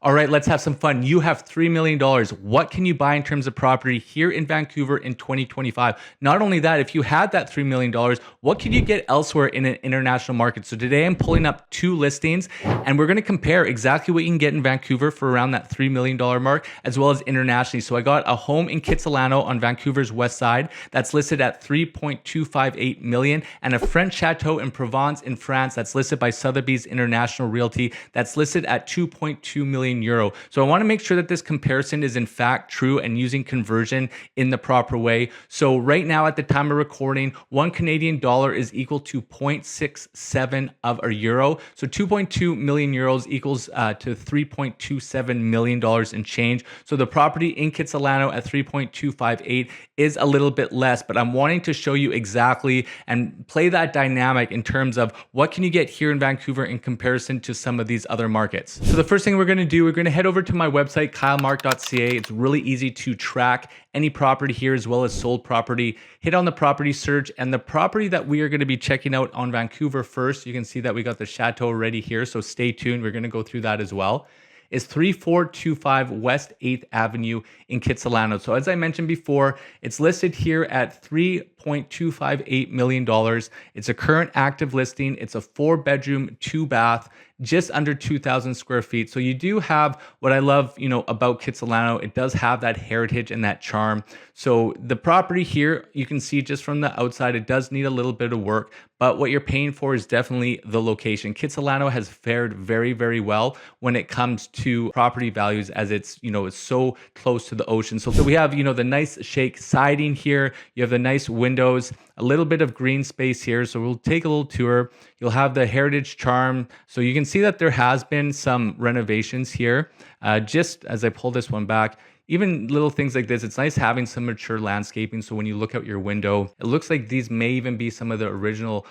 All right, let's have some fun. You have $3 million. What can you buy in terms of property here in Vancouver in 2025? Not only that, if you had that $3 million, what can you get elsewhere in an international market? So today I'm pulling up 2 listings and we're going to compare exactly what you can get in Vancouver for around that $3 million mark, as well as internationally. So I got a home in Kitsilano on Vancouver's west side that's listed at 3.258 million, and a French chateau in Provence in France that's listed by Sotheby's International Realty that's listed at 2.2 million euro. So I want to make sure that this comparison is in fact true and using conversion in the proper way. So right now at the time of recording, 1 Canadian dollar is equal to 0.67 of a euro. So 2.2 million euros equals to $3.27 million in change. So the property in Kitsilano at 3.258 is a little bit less, but I'm wanting to show you exactly and play that dynamic in terms of what can you get here in Vancouver in comparison to some of these other markets. So the first thing we're going to do, we're going to head over to my website, kylemark.ca. It's really easy to track any property here as well as sold property. Hit on the property search, and the property that we are going to be checking out on Vancouver first, you can see that we got the Chateau already here, so stay tuned. We're going to go through that as well. Is 3425 West 8th Avenue in Kitsilano. So as I mentioned before, it's listed here at $3.258 million. It's a current active listing. It's a 4-bedroom, 2-bath, just under 2,000 square feet. So you do have what I love, about Kitsilano. It does have that heritage and that charm. So the property here, you can see just from the outside, it does need a little bit of work, but what you're paying for is definitely the location. Kitsilano has fared very, very well when it comes to property values, as it's, it's so close to the ocean. So we have, the nice shake siding here. You have the nice windows, a little bit of green space here. So we'll take a little tour. You'll have the heritage charm. So you can see that there has been some renovations here. Just as I pull this one back, even little things like this, it's nice having some mature landscaping. So when you look out your window, it looks like these may even be some of the original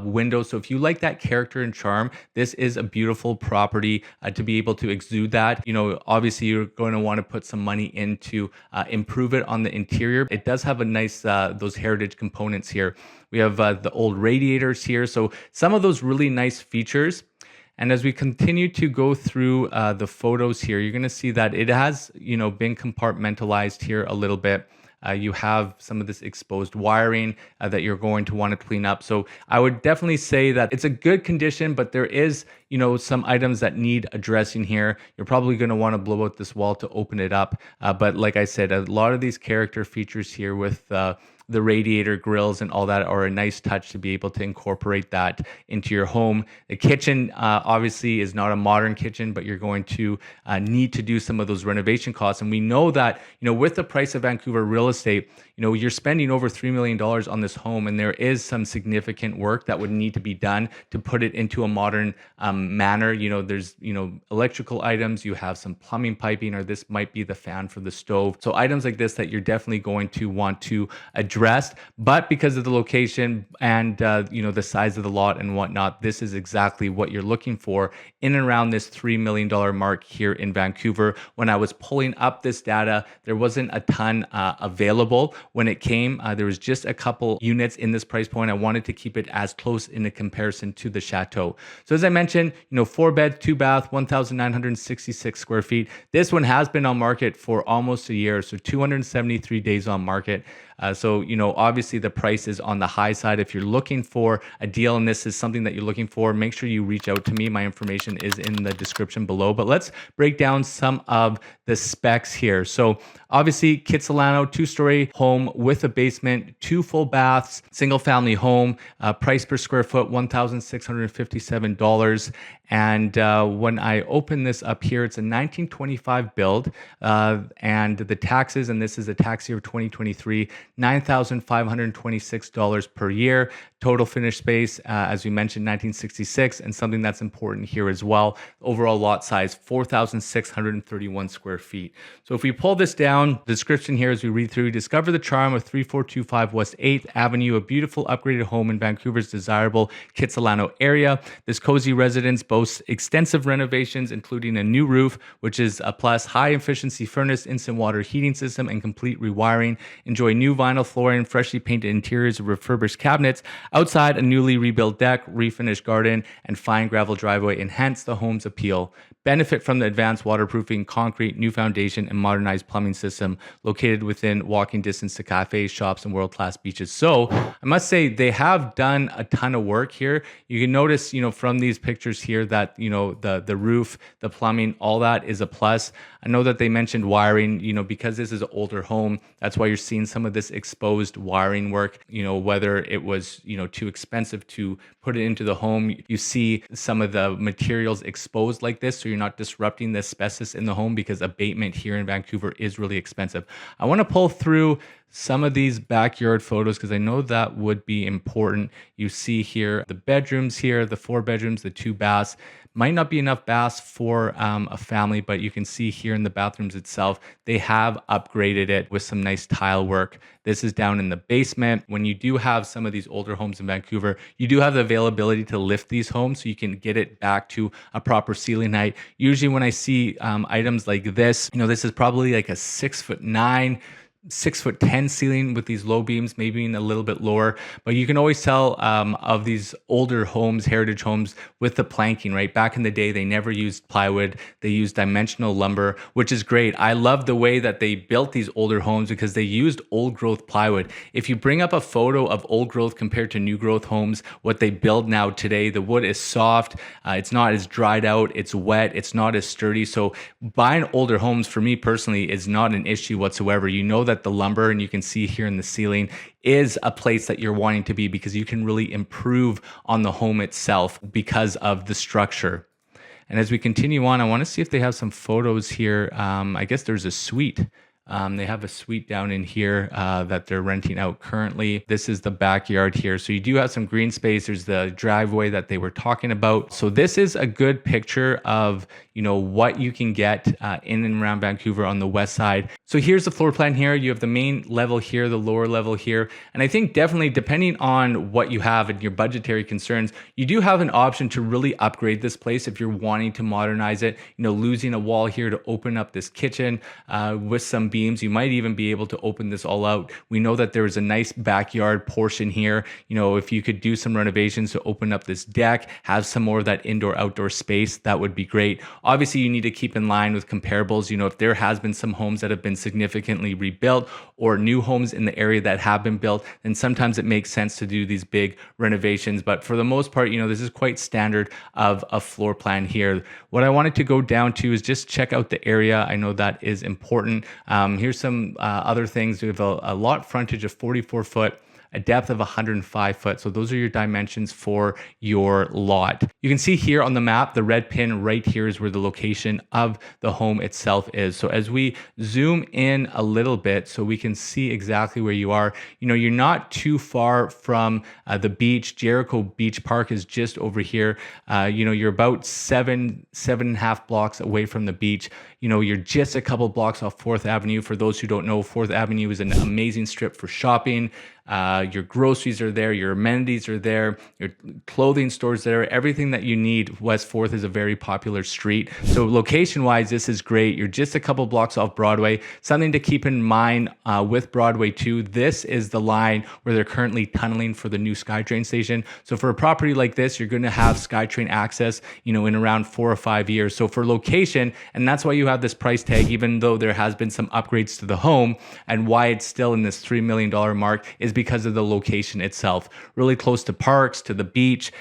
windows. So if you like that character and charm, this is a beautiful property to be able to exude that. Obviously you're going to want to put some money in to improve it on the interior. It does have a nice, those heritage components here. We have the old radiators here. So some of those really nice features. And as we continue to go through the photos here, you're going to see that it has, been compartmentalized here a little bit. You have some of this exposed wiring that you're going to want to clean up. So I would definitely say that it's a good condition, but there is, some items that need addressing here. You're probably going to want to blow out this wall to open it up. But like I said, a lot of these character features here with the radiator grills and all that are a nice touch to be able to incorporate that into your home. The kitchen obviously is not a modern kitchen, but you're going to need to do some of those renovation costs. And we know that, with the price of Vancouver real estate, you're spending over $3 million on this home, and there is some significant work that would need to be done to put it into a modern manner. There's, electrical items, you have some plumbing piping, or this might be the fan for the stove. So items like this that you're definitely going to want to address, but because of the location and, the size of the lot and whatnot, this is exactly what you're looking for in and around this $3 million mark here in Vancouver. When I was pulling up this data, there wasn't a ton available when it came. There was just a couple units in this price point. I wanted to keep it as close in a comparison to the Chateau. So as I mentioned, 4 bed, 2 bath, 1,966 square feet. This one has been on market for almost a year, so 273 days on market. So, obviously the price is on the high side. If you're looking for a deal and this is something that you're looking for, make sure you reach out to me. My information is in the description below. But let's break down some of the specs here. So obviously Kitsilano, 2-story home with a basement, 2 full baths, single family home, price per square foot, $1,657. And when I open this up here, it's a 1925 build, and the taxes, and this is a tax year of 2023, $9,526 per year. Total finished space, as we mentioned, 1966, and something that's important here as well. Overall lot size, 4,631 square feet. So if we pull this down, the description here as we read through, discover the charm of 3425 West 8th Avenue, a beautiful upgraded home in Vancouver's desirable Kitsilano area. This cozy residence boasts extensive renovations, including a new roof, which is a plus, high efficiency furnace, instant water heating system, and complete rewiring. Enjoy new vinyl flooring, freshly painted interiors, refurbished cabinets. Outside, a newly rebuilt deck, refinished garden, and fine gravel driveway enhance the home's appeal. benefit from the advanced waterproofing, concrete, new foundation, and modernized plumbing system located within walking distance to cafes, shops, and world-class beaches. So I must say they have done a ton of work here. You can notice, from these pictures here that, the roof, the plumbing, all that is a plus. I know that they mentioned wiring, because this is an older home. That's why you're seeing some of this exposed wiring work, whether it was, too expensive to put it into the home. You see some of the materials exposed like this, so you're not disrupting the asbestos in the home, because abatement here in Vancouver is really expensive. I want to pull through some of these backyard photos because I know that would be important. You see here the bedrooms here, the 4 bedrooms, the 2 baths. Might not be enough baths for a family, but you can see here in the bathrooms itself, they have upgraded it with some nice tile work. This is down in the basement. When you do have some of these older homes in Vancouver, you do have the availability to lift these homes so you can get it back to a proper ceiling height. Usually when I see items like this, this is probably like a 6'9", 6'10" ceiling with these low beams, maybe even a little bit lower. But you can always tell of these older homes, heritage homes, with the planking, right? Back in the day, they never used plywood. They used dimensional lumber, which is great. I love the way that they built these older homes because they used old growth plywood. If you bring up a photo of old growth compared to new growth homes, what they build now today, the wood is soft. It's not as dried out. It's wet. It's not as sturdy. So buying older homes for me personally is not an issue whatsoever. You know that the lumber, and you can see here in the ceiling, is a place that you're wanting to be because you can really improve on the home itself because of the structure. And as we continue on, I want to see if they have some photos here. I guess there's a suite. They have a suite down in here that they're renting out currently. This is the backyard here. So you do have some green space. There's the driveway that they were talking about. So this is a good picture of, what you can get in and around Vancouver on the west side. So here's the floor plan here. You have the main level here, the lower level here. And I think definitely depending on what you have and your budgetary concerns, you do have an option to really upgrade this place if you're wanting to modernize it, losing a wall here to open up this kitchen with some beams. You might even be able to open this all out. We know that there is a nice backyard portion here. If you could do some renovations to open up this deck, have some more of that indoor outdoor space, that would be great. Obviously, you need to keep in line with comparables. If there has been some homes that have been significantly rebuilt or new homes in the area that have been built, then sometimes it makes sense to do these big renovations. But for the most part, this is quite standard of a floor plan here. What I wanted to go down to is just check out the area. I know that is important. Here's some other things. We have a lot frontage of 44 foot, a depth of 105 foot. So those are your dimensions for your lot. You can see here on the map, the red pin right here is where the location of the home itself is. So as we zoom in a little bit so we can see exactly where you are, you're not too far from the beach. Jericho Beach Park is just over here. You're about seven and a half blocks away from the beach. You're just a couple blocks off 4th Avenue. For those who don't know, 4th Avenue is an amazing strip for shopping. Your groceries are there, your amenities are there, your clothing stores there, everything that you need. West 4th is a very popular street. So location-wise, this is great. You're just a couple blocks off Broadway. Something to keep in mind with Broadway too, this is the line where they're currently tunneling for the new SkyTrain station. So for a property like this, you're going to have SkyTrain access, in around 4 or 5 years. So for location, and that's why you have this price tag, even though there has been some upgrades to the home, and why it's still in this $3 million mark is because of the location itself. Really close to parks, to the beach.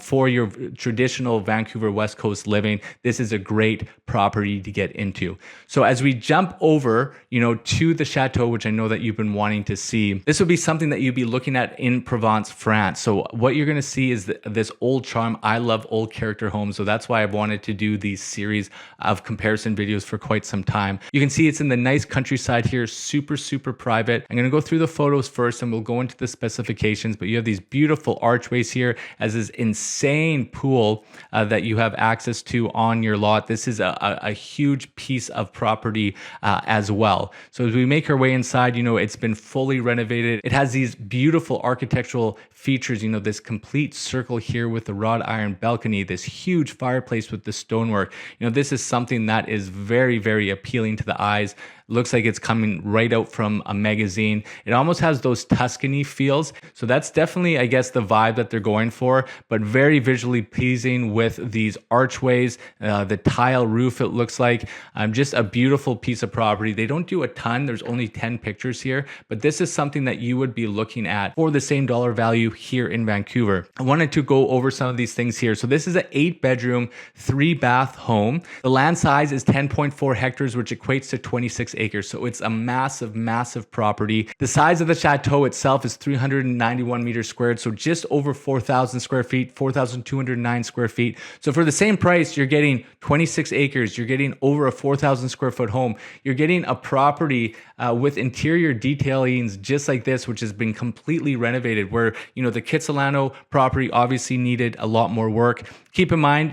For your traditional Vancouver West Coast living, this is a great property to get into. So as we jump over, to the Chateau, which I know that you've been wanting to see, this would be something that you'd be looking at in Provence, France. So what you're going to see is this old charm. I love old character homes. So that's why I've wanted to do these series of comparison videos for quite some time. You can see it's in the nice countryside here, super, super private. I'm going to go through the photos first and we'll go into the specifications, but you have these beautiful archways here as this insane pool that you have access to on your lot. This is a huge piece of property as well. So as we make our way inside, it's been fully renovated. It has these beautiful architectural features, this complete circle here with the wrought iron balcony, this huge fireplace with the stonework. This is something that is very, very appealing to the eyes. looks like it's coming right out from a magazine. It almost has those Tuscany feels. So that's definitely, I guess, the vibe that they're going for, but very visually pleasing with these archways, the tile roof, it looks like. Just a beautiful piece of property. They don't do a ton. There's only 10 pictures here, but this is something that you would be looking at for the same dollar value here in Vancouver. I wanted to go over some of these things here. So this is an 8-bedroom, 3-bath home. The land size is 10.4 hectares, which equates to 26 acres. So it's a massive, massive property. The size of the chateau itself is 391 meters squared. So just over 4,000 square feet, 4,209 square feet. So for the same price, you're getting 26 acres. You're getting over a 4,000 square foot home. You're getting a property with interior detailings just like this, which has been completely renovated, where, the Kitsilano property obviously needed a lot more work. Keep in mind,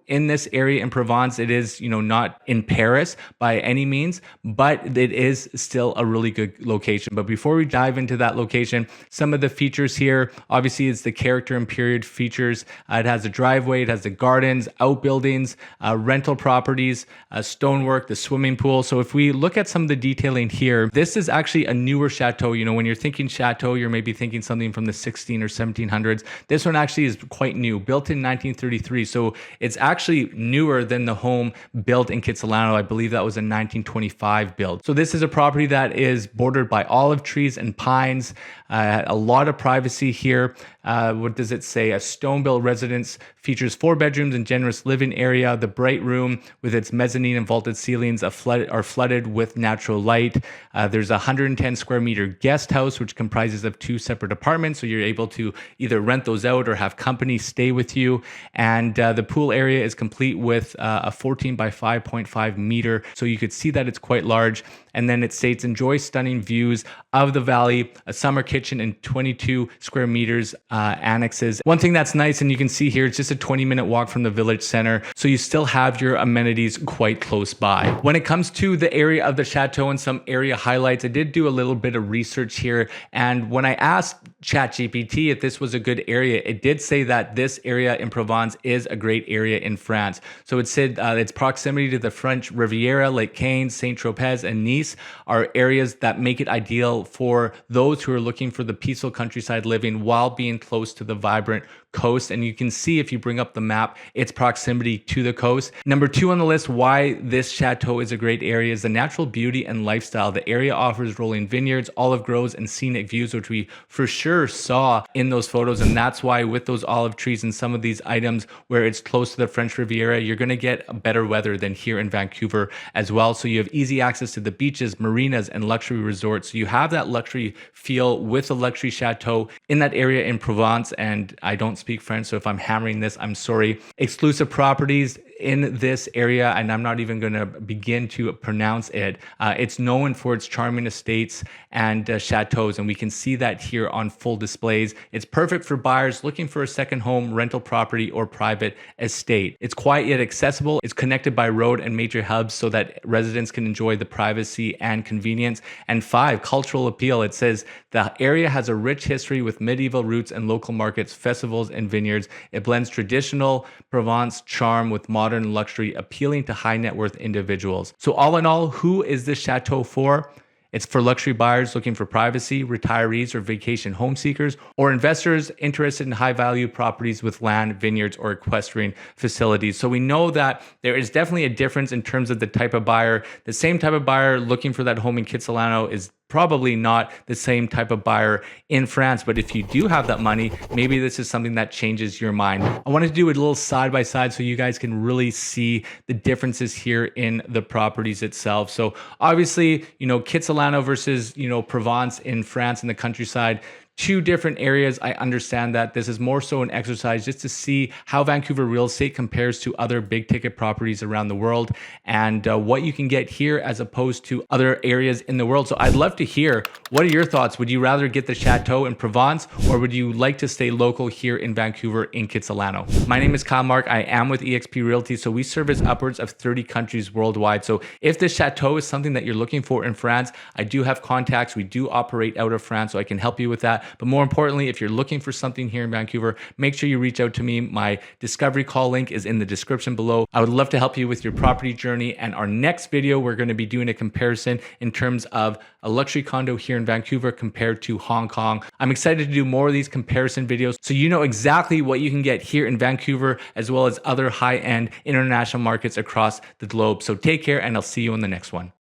in this area in Provence, it is, not in Paris by any means, but it is still a really good location. But before we dive into that location, some of the features here, obviously it's the character and period features. It has a driveway, it has the gardens, outbuildings, rental properties, stonework, the swimming pool. So if we look at some of the detailing here, this is actually a newer chateau. When you're thinking chateau, you're maybe thinking something from the 16 or 1700s. This one actually is quite new, built in 1933. So it's actually newer than the home built in Kitsilano. I believe that was a 1925 build. So this is a property that is bordered by olive trees and pines. A lot of privacy here. What does it say? A stone-built residence features 4 bedrooms and generous living area. The bright room with its mezzanine and vaulted ceilings are flooded with natural light. There's a 110 square meter guest house, which comprises of 2 separate apartments. So you're able to either rent those out or have company stay with you. And the pool area is complete with a 14 by 5.5 meter. So you could see that it's quite large. And then it states, enjoy stunning views of the valley, a summer kitchen and 22 square meters annexes. One thing that's nice, and you can see here, it's just a 20-minute walk from the village center. So you still have your amenities quite close by. When it comes to the area of the chateau and some area highlights, I did do a little bit of research here. And when I asked ChatGPT if this was a good area, it did say that this area in Provence is a great area in France. So it said its proximity to the French Riviera, Lake Caen, Saint-Tropez, and Nice are areas that make it ideal for those who are looking for the peaceful countryside living while being close to the vibrant coast. And you can see, if you bring up the map, its proximity to the coast. Number 2 on the list, why this chateau is a great area, is the natural beauty and lifestyle. The area offers rolling vineyards, olive groves, and scenic views, which we for sure saw in those photos. And that's why with those olive trees and some of these items where it's close to the French Riviera, you're going to get better weather than here in Vancouver as well. So you have easy access to the beaches, marinas, and luxury resorts. So you have that luxury feel with a luxury chateau in that area in Provence. And I don't speak French, so if I'm hammering this, I'm sorry. Exclusive properties in this area, and I'm not even going to begin to pronounce it. It's known for its charming estates and chateaus, and we can see that here on full displays. It's perfect for buyers looking for a second home, rental property, or private estate. It's quiet yet accessible. It's connected by road and major hubs so that residents can enjoy the privacy and convenience. And 5, cultural appeal. It says the area has a rich history with medieval roots and local markets, festivals, and vineyards. It blends traditional Provence charm with modern luxury, appealing to high net worth individuals. So all in all, who is this chateau for? It's for luxury buyers looking for privacy, retirees or vacation home seekers, or investors interested in high value properties with land, vineyards, or equestrian facilities. So we know that there is definitely a difference in terms of the type of buyer. The same type of buyer looking for that home in Kitsilano is probably not the same type of buyer in France. But if you do have that money, maybe this is something that changes your mind. I wanted to do a little side by side so you guys can really see the differences here in the properties itself. So obviously, Kitsilano versus, Provence in France in the countryside. 2 different areas. I understand that this is more so an exercise just to see how Vancouver real estate compares to other big ticket properties around the world, and what you can get here as opposed to other areas in the world. So I'd love to hear, what are your thoughts? Would you rather get the chateau in Provence, or would you like to stay local here in Vancouver in Kitsilano? My name is Kyle Mark. I am with eXp Realty. So we service upwards of 30 countries worldwide. So if this chateau is something that you're looking for in France, I do have contacts. We do operate out of France, so I can help you with that. But more importantly, if you're looking for something here in Vancouver, make sure you reach out to me. My discovery call link is in the description below. I would love to help you with your property journey. And our next video, we're going to be doing a comparison in terms of a luxury condo here in Vancouver compared to Hong Kong. I'm excited to do more of these comparison videos so you know exactly what you can get here in Vancouver as well as other high-end international markets across the globe. So take care, and I'll see you in the next one.